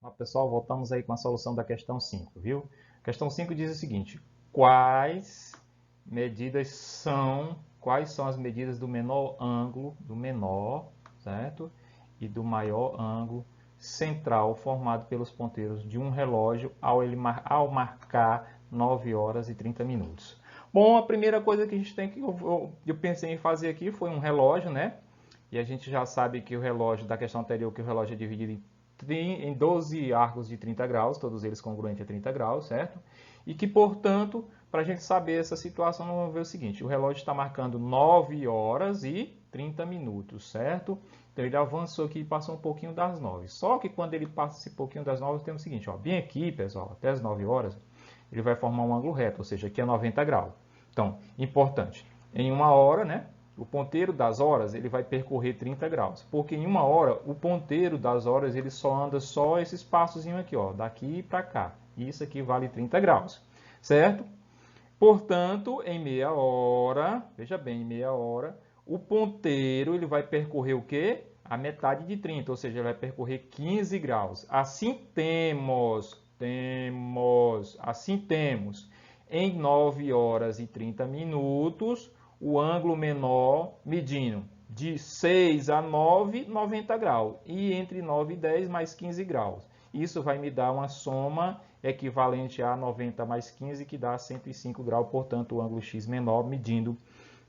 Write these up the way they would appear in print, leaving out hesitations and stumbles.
Olá, pessoal, voltamos aí com a solução da questão 5, viu? A questão 5 diz o seguinte: quais são as medidas do menor ângulo, certo? E do maior ângulo central formado pelos ponteiros de um relógio ao marcar 9 horas e 30 minutos. Bom, a primeira coisa que a gente tem que eu pensei em fazer aqui foi um relógio, né? E a gente já sabe que o relógio da questão anterior, que o relógio é dividido em 12 arcos de 30 graus, todos eles congruentes a 30 graus, certo? E que, portanto, para a gente saber essa situação, nós vamos ver o seguinte: o relógio está marcando 9 horas e 30 minutos, certo? Então ele avançou aqui e passou um pouquinho das 9. Só que quando ele passa esse pouquinho das 9, temos o seguinte, ó, bem aqui, pessoal, até as 9 horas, ele vai formar um ângulo reto, ou seja, aqui é 90 graus. Então, importante, em uma hora, né? O ponteiro das horas ele vai percorrer 30 graus, porque em uma hora o ponteiro das horas ele só anda só esse espaçozinho aqui, ó, daqui para cá. Isso aqui vale 30 graus, certo? Portanto, em meia hora, veja bem, em meia hora, o ponteiro ele vai percorrer o quê? A metade de 30, ou seja, ele vai percorrer 15 graus. Assim temos, em 9 horas e 30 minutos, o ângulo menor medindo de 6 a 9, 90 graus. E entre 9 e 10, mais 15 graus. Isso vai me dar uma soma equivalente a 90 mais 15, que dá 105 graus, portanto, o ângulo X menor medindo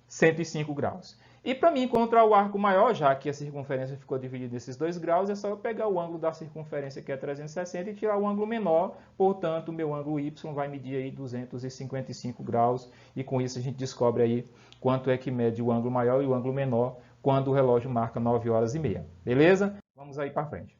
105 graus. E para mim encontrar o arco maior, já que a circunferência ficou dividida nesses 2 graus, é só eu pegar o ângulo da circunferência, que é 360, e tirar o ângulo menor. Portanto, o meu ângulo Y vai medir aí 255 graus. E com isso a gente descobre aí quanto é que mede o ângulo maior e o ângulo menor quando o relógio marca 9 horas e meia. Beleza? Vamos aí para frente.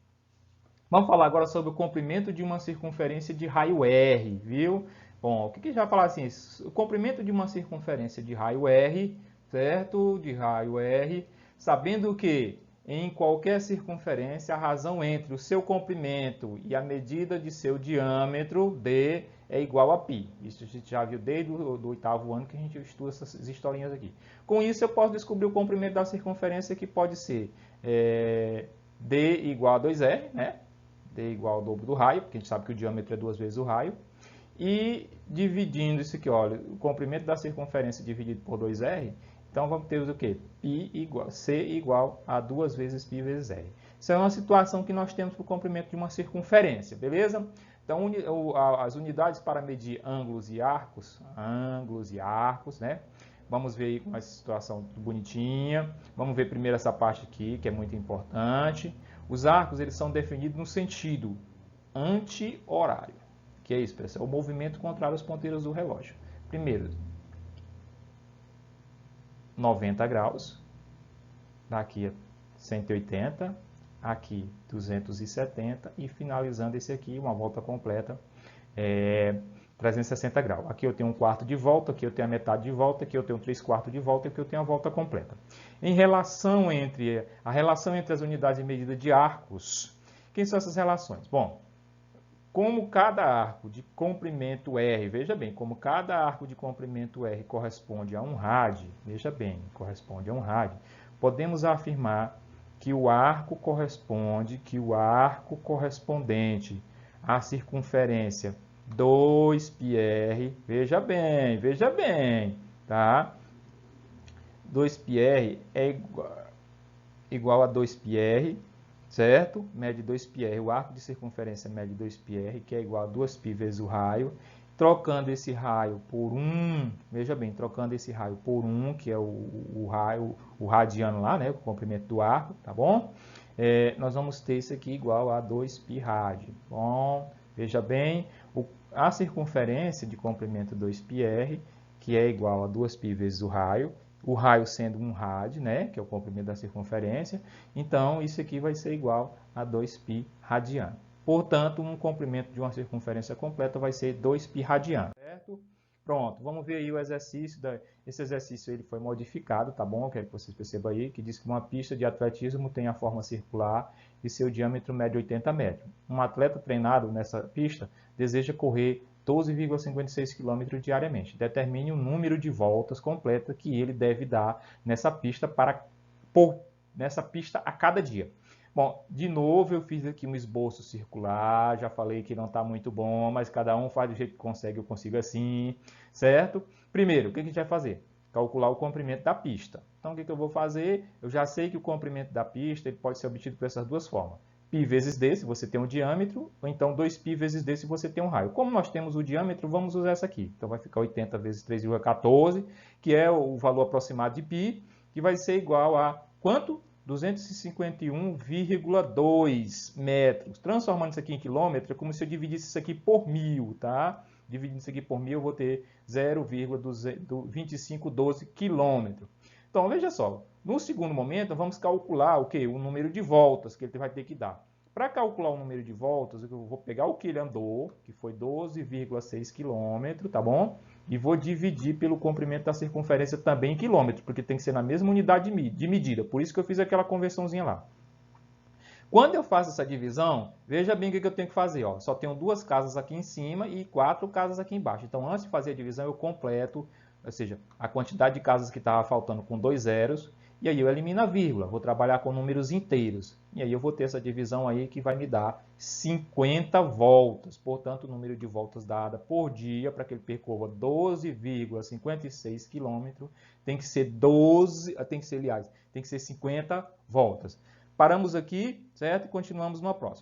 Vamos falar agora sobre o comprimento de uma circunferência de raio R, viu? Bom, o que a gente vai falar assim? O comprimento de uma circunferência de raio R, certo? De raio R, sabendo que em qualquer circunferência a razão entre o seu comprimento e a medida de seu diâmetro, D, é igual a π. Isso a gente já viu desde o oitavo ano que a gente estuda essas historinhas aqui. Com isso eu posso descobrir o comprimento da circunferência, que pode ser D igual a 2R, né? D igual ao dobro do raio, porque a gente sabe que o diâmetro é 2 vezes o raio. E dividindo isso aqui, olha, o comprimento da circunferência dividido por 2R, então vamos ter o quê? C igual a 2 vezes π vezes R. Isso é uma situação que nós temos para o comprimento de uma circunferência, beleza? Então, as unidades para medir ângulos e arcos, né? Vamos ver aí com essa situação bonitinha. Vamos ver primeiro essa parte aqui, que é muito importante. Os arcos eles são definidos no sentido anti-horário. Que é isso, pessoal? O movimento contrário aos ponteiros do relógio. Primeiro, 90 graus. Daqui a 180. Aqui 270. E finalizando esse aqui, uma volta completa, 360 graus. Aqui eu tenho um quarto de volta, aqui eu tenho a metade de volta, aqui eu tenho 3/4 de volta e aqui eu tenho a volta completa. A relação entre as unidades de medida de arcos, quem são essas relações? Bom, como cada arco de comprimento R, veja bem, como cada arco de comprimento R corresponde a um rádio, veja bem, corresponde a um rádio, podemos afirmar que o arco correspondente à circunferência 2πr, veja bem, tá? 2πr é igual a 2πr, certo? Mede 2πr, o arco de circunferência mede 2πr, que é igual a 2π vezes o raio. Trocando esse raio por 1, veja bem, trocando esse raio por 1, que é o raio, o radiano lá, né? O comprimento do arco, tá bom? Nós vamos ter isso aqui igual a 2π rádio. Bom, veja bem, a circunferência de comprimento 2πr, que é igual a 2π vezes o raio sendo um rádio, né, que é o comprimento da circunferência, então isso aqui vai ser igual a 2π radiano. Portanto, um comprimento de uma circunferência completa vai ser 2π radiano, certo? Pronto, vamos ver aí o exercício. Esse exercício ele foi modificado, tá bom? Eu quero que vocês percebam aí, que diz que uma pista de atletismo tem a forma circular e seu diâmetro mede 80 metros. Um atleta treinado nessa pista deseja correr 12,56 km diariamente. Determine o número de voltas completa que ele deve dar nessa pista a cada dia. Bom, de novo eu fiz aqui um esboço circular, já falei que não está muito bom, mas cada um faz do jeito que consegue, eu consigo assim, certo? Primeiro, o que a gente vai fazer? Calcular o comprimento da pista. Então, o que eu vou fazer? Eu já sei que o comprimento da pista ele pode ser obtido por essas duas formas. Π vezes d, se você tem um diâmetro, ou então 2π vezes d, se você tem um raio. Como nós temos o diâmetro, vamos usar essa aqui. Então, vai ficar 80 vezes 3,14, que é o valor aproximado de π, que vai ser igual a quanto? 251,2 metros. Transformando isso aqui em quilômetro, é como se eu dividisse isso aqui por 1000, tá? Dividindo isso aqui por 1000, eu vou ter 0,2512 quilômetros. Então, veja só, no segundo momento, vamos calcular o quê? O número de voltas que ele vai ter que dar. Para calcular o número de voltas, eu vou pegar o que ele andou, que foi 12,6 km, tá bom? E vou dividir pelo comprimento da circunferência também em quilômetros, porque tem que ser na mesma unidade de medida. Por isso que eu fiz aquela conversãozinha lá. Quando eu faço essa divisão, veja bem o que eu tenho que fazer. Ó. Só tenho 2 casas aqui em cima e 4 casas aqui embaixo. Então, antes de fazer a divisão, eu completo, ou seja, a quantidade de casas que estava faltando com 2 zeros. E aí eu elimino a vírgula, vou trabalhar com números inteiros. E aí eu vou ter essa divisão aí que vai me dar 50 voltas. Portanto, o número de voltas dada por dia para que ele percorra 12,56 km tem que ser 50 voltas. Paramos aqui, certo? E continuamos numa próxima.